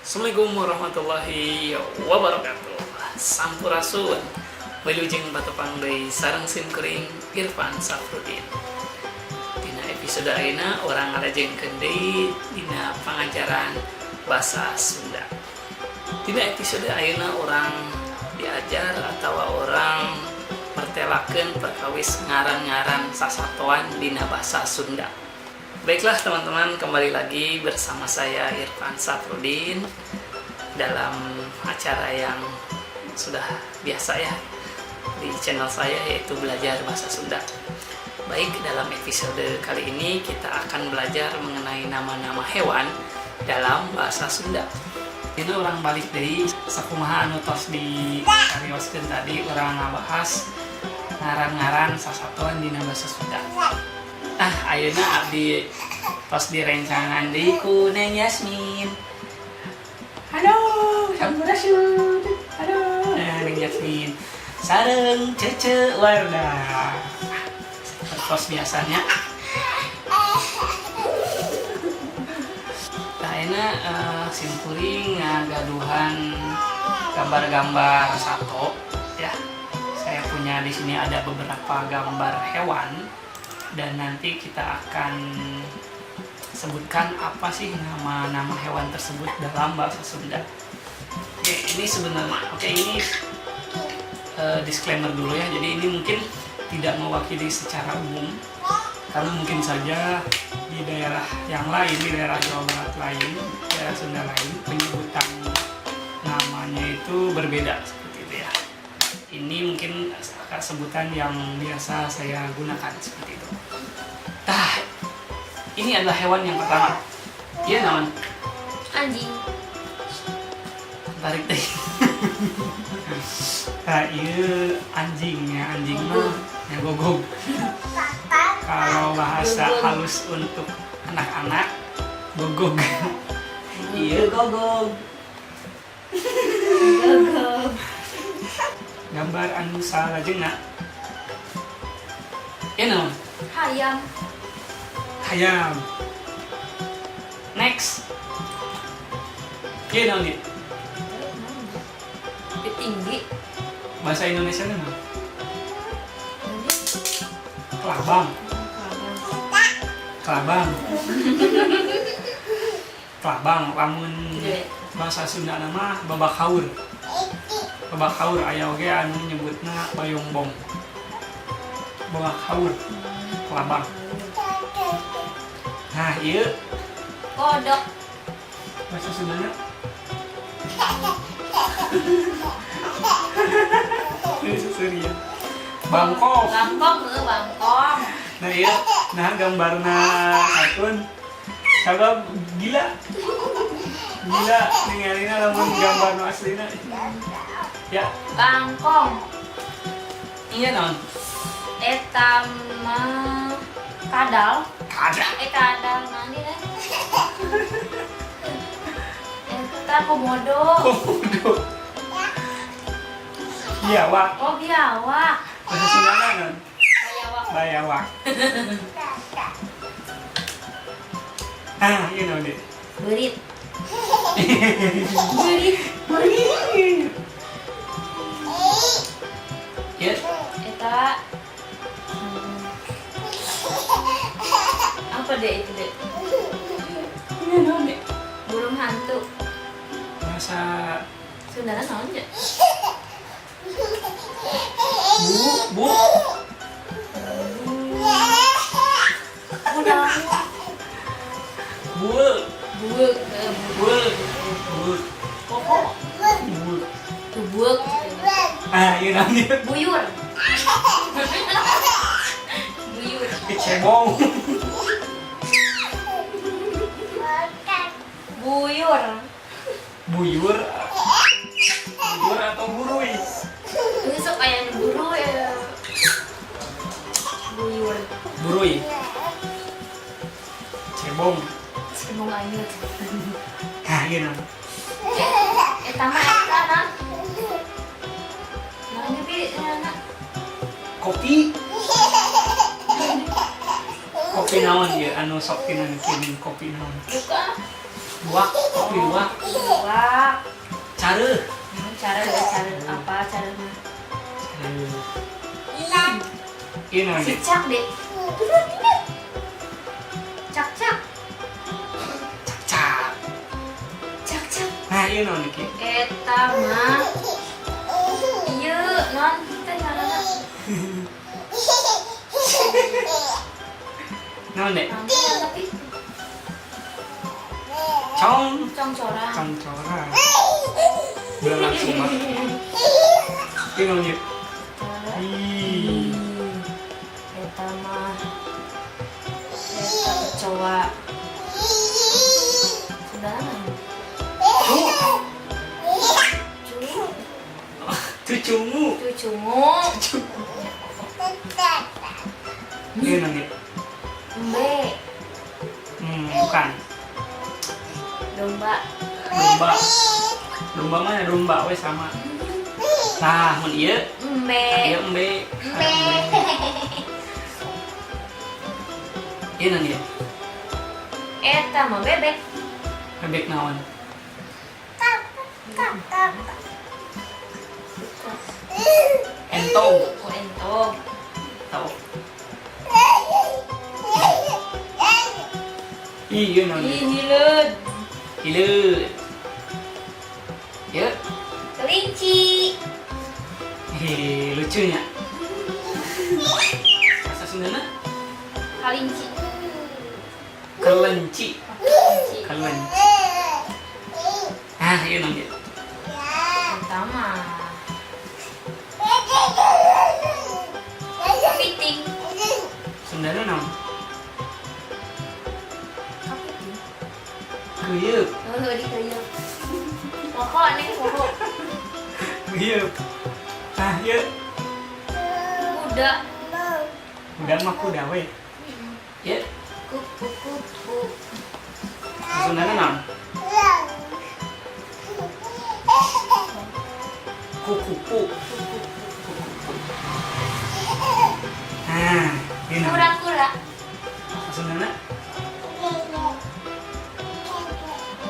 Assalamualaikum warahmatullahi wabarakatuh. Sampurasun wilujeng batepang deui sareng simkuring Irfan Safrudin. Dina episode ayeuna urang ngalajengkeun deui dina pangajaran basa Sunda. Dina episode ayeuna urang diajar atau orang mertelakeun perkawis ngaran-ngaran sasatoan dina basa Sunda. Baiklah teman-teman, kembali lagi bersama saya Irfan Safrudin dalam acara yang sudah biasa ya di channel saya, yaitu belajar bahasa Sunda. Baik, dalam episode kali ini kita akan belajar mengenai nama-nama hewan dalam bahasa Sunda. Ini orang balik dari sakumaha anu tos di karioskeun tadi, orang ngabahas ngaran-ngaran sasatoan dina bahasa Sunda. Ayeuna abdi tos direncangan deui ku Neng Yasmin. Halo, sampurasun. Halo, Neng Yasmin. Sareng Cece Warda. Tos biasanya. Ayeuna simkuring ngagaduhan gambar-gambar sato ya. Saya punya di sini ada beberapa gambar hewan. Dan nanti kita akan sebutkan apa sih nama-nama hewan tersebut dalam bahasa Sunda. Ini sebenarnya, ini disclaimer dulu ya. Jadi ini mungkin tidak mewakili secara umum, karena mungkin saja di daerah yang lain, di daerah Jawa Barat lain, daerah Sunda lain, penyebutan namanya itu berbeda seperti itu ya. Ini mungkin sebutan yang biasa saya gunakan seperti itu. Ini adalah hewan yang pertama. Iya naon? Anjing. Tarik deh. Iya anjingnya, anjing mah gogog. Kalau bahasa halus untuk anak-anak, gogog. Iya gogog. Gogog. Gambar anu salajengna. Iya naon? Hayam. Hayam. Next. Iya naon ieu? Tinggi. Bahasa Indonesia nama? Kelabang. Kelabang. Kelabang. Lamun bahasa Sunda nama babakhaur. Babakhaur aya oge anu nyebutna bayongbong. Babakhaur. Kelabang. Nah, ieu Kodok. bahasa Sundanya. Ini serius. Bangkok. Bangkok heuh, bangkok. Nah iya, nah gambarna akun sabab gila. Gila ningalina lamun gambar nu aslina. Ya, Bangkong. iya naon? Eta mah kadal. Kada. Kadal nani teh? Eta komodo. Komodo. Biawak. Oh, biawak. Bahasa Sundana naon? Biawak. Bayawak. Iya naon deh? Berit. Berit. Berit. Ya, Eta apa deh itu deh? iya naon deh? Burung hantu. Bahasa Sundana naon ya? bu. Udah. Buel. Buek. Buel. Buel. Koko. Buel. Tubuk. Iya namanya Buyur. Buyur. kecebong. Buyur. Buyur. Buyur atau burui? Ini sok kayak buru ya. Buyur. Burui. Cebong. Semua ayu. Iya namanya. Eta mah eta nah. Mana bi anak. Kopi. Kopi naon ya anu sok tina kirim kopi naon? Buka. Luak, kopi luak. Wah. Cara. Cara apa caranya? Ini nanti. Cicak deh. Cak. Cak. Cak. Nah, ini nanti ki. Eta mah. Iya, non kita caranya. Nanti. Nanti tapi Cong. corang. Cong-coran. Udah langsung mah. Ini nanti. Ih. Eta mah. Eta kecoa. Sudah Cucumu. cucumu. Ini nanti. Embe. Bukan. Domba. Domba mana domba we sama. Nah, mun ieu Embe. aya embe. Ieu nanti. Eta mah bebek. Bebek naon? Entong. Oh, entong. Tahu. Ieu nanti. Ih, hileud. Hileud. Ya, Kelinci. lucunya. Bahasa Sundana Kalinci. kelenci. Kelinci. Kelenci. Ah, ieu nanti. Pertama. Kepiting. Sundana naon? Kepiting. Keuyeuk. Oh, di kayu. Pokok nih, pokok. Keuyeuk. Ah, ieu Kuda. udah mah kuda we. Ya, Kupu. Sundana naon? Kukupu. Ah, ieu naon? Kura-kura. Sundana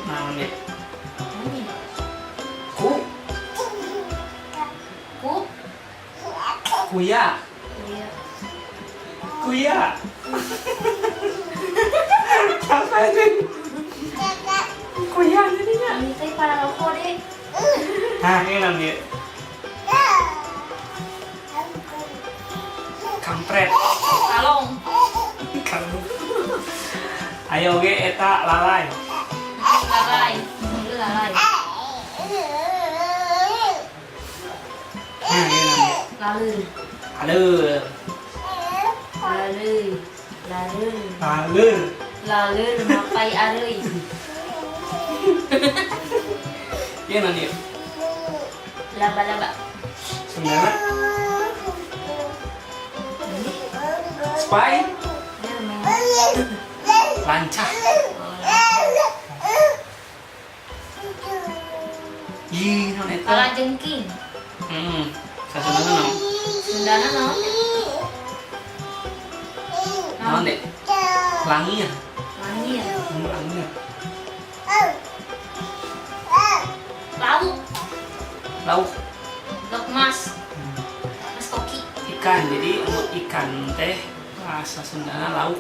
naon ya? Ku kuya. Iya. Kuya. Apa ini? Kuya jadinya. Ini teh para rokok deh. Nah, ini namanya kampret. Kalong. Kamu. Ayo ge eta lalai. Lalai. Itu lalai. Nah, ini namanya Lalur. aleur. Lalur. Lalur. Aleur. Lalur mapai areuy. Ini namanya Laba-laba. Sundana spy. Ini memang. Lancah. Ih, non eta. Kalajengking. Sasundana naon? Sundana naon? Naon deh? Langir. Langir. Langir. Lauk. Lauk. Lauk mas. Mas koki. Ikan, jadi untuk ikan teh bahasa Sundana lauk.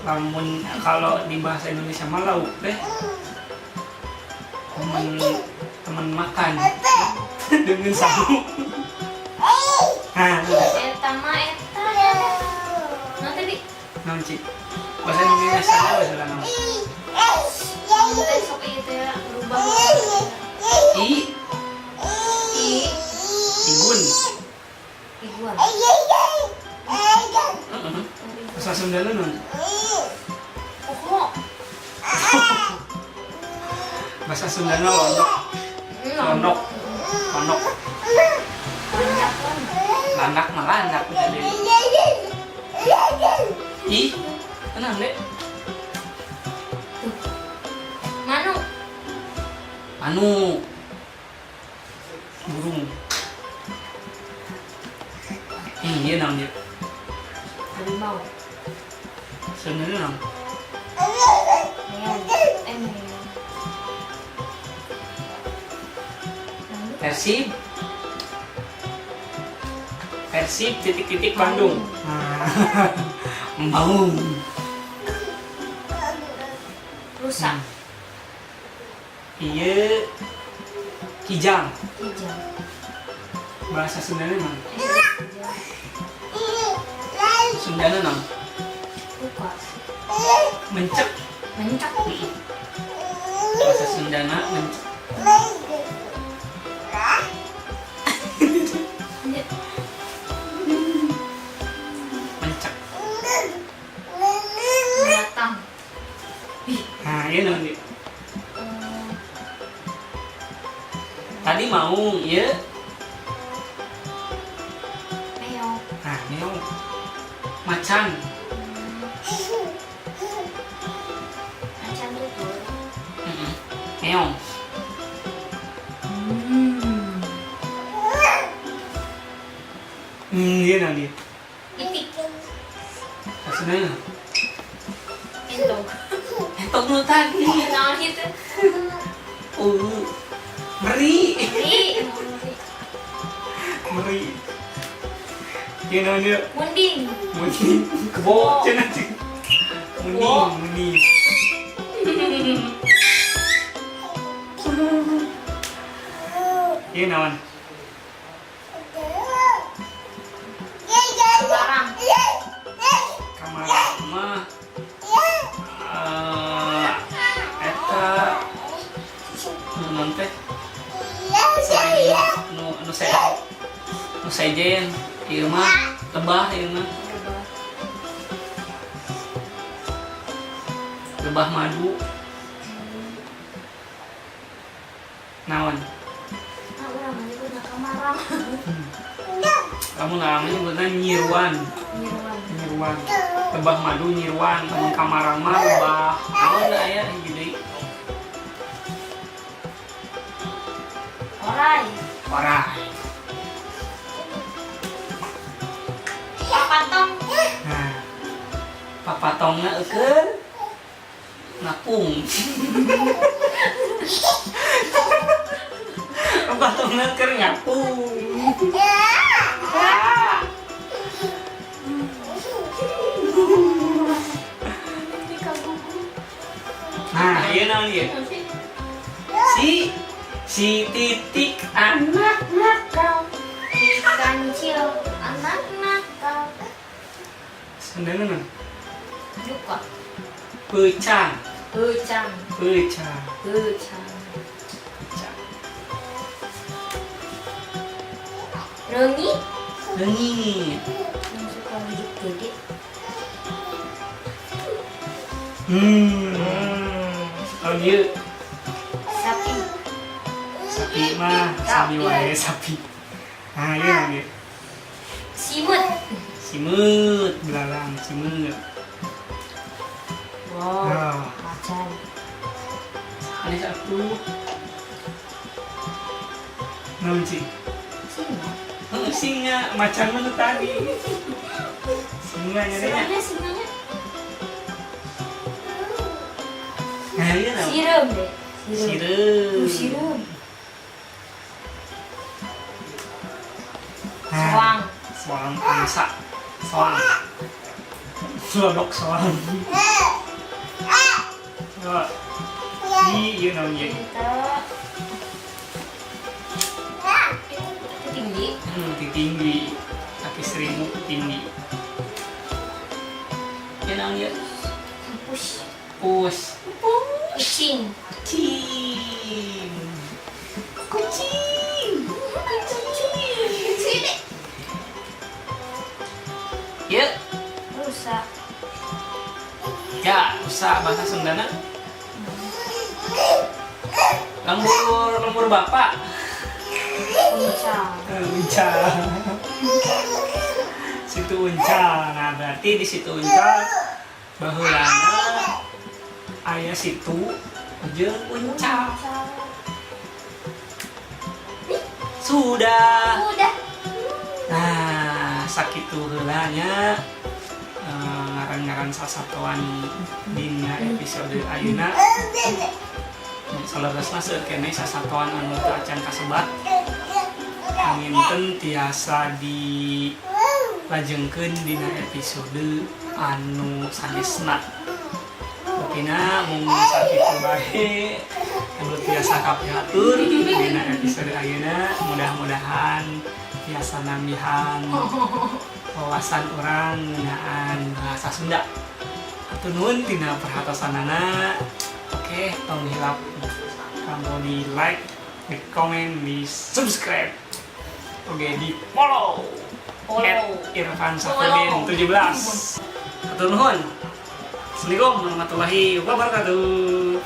Namun kalau di bahasa Indonesia mah lauk teh teman makan dengan sahu. Nah, Eta mah eta ya. Nanti di naon Ci? Bahasa Indonesia bahasa naon? kita sok itu ya berubah. I igun. Iguan. Bahasa Sundana naon? Pokok. Bahasa Sundana londok. Londok. Londok. Banyak kan. Landak mah landak jadi. Ih, tenang deh. Manu. Anu burung. Iya namanya. Harimau. Sebenarnya nam. Meong. Emil. Persib. Persib titik-titik Bandung. Maung. Rusak. Iya. Kijang. Hijau. Bahasa Sundana mah. Hijau. Sundana nam. Lupa. Mencek. Mencak. Bahasa Sundana mencek. Mencek. Menatang. Nah, iya nam dia. Tadi maung, ya. Meong. Nah, meong. Macan. Macan tutur. Meong. Iya nam dia. Itik. Sundana. Entong. Entok lu tadi. Nah itu. Meri. Meri. Meri. Iya nam dia. Munding. Mending kebo cenah cing. Kebo. Mending. Iya naon? Barang. Kamar mah eta non teh nu sejen ieu mah lebah ieu mah lebah madu naon Ah, urang menyebutna kamarang. kamu namanya bener nyiruan Nyeruan. lebah madu nyiruan kamu kamarang mah lebah naon da aya jadi Orai. warai Papatong. nah papatongna eukeun ngapung papatongna keur ngapung nah iya naon ieu si titik anak nakal Kancil. Anak nakal. Sundana naon Lupa. peucang Pecang. peucang Pecang. Rengi. leungit Yang suka wujud gede. kalau dia Sapi. sapi mah sapi wae sapi nah iya naon ieu Simut. simut belalang simut Wow. nah Macan. ada satu naon sih Singa. singa macan mana tadi singa nyarinya Singanya singanya. nah iya naon Sirum deh. sireum Sirum. nah Soang. soang angsa soang lodok soang iya naon ieu Itu tinggi. tinggi kaki seribu tinggi ya naon ieu Push. pus Kucing. kucing kucing ya Rusak. ya rusak bahasa Sundana lembur bapak Uncang. uncang situ uncang nah berarti di situ uncang baheulana aya situ jeung uncang sudah Udah. nah sakitu heulanya ngaran ngaran sasatuan dina episode ayeuna. Saleureusna seueur keneh sasatuan anu teu acan kasebat. Aminten tiasa dilajengkeun dina episode anu sanesna. Buktina mung sakitu bae anu tiasa kapihatur dina episode ayeuna, mudah-mudahan tiasa nambihan wawasan orang ngeunaan bahasa Sunda. Hatur nuhun tina perhatosanana. Oke, tong hilap kanggo di like, di komen, di subscribe, oke di follow. Irfan Safruddin 17. Hatur nuhun. Assalamualaikum warahmatullahi wabarakatuh.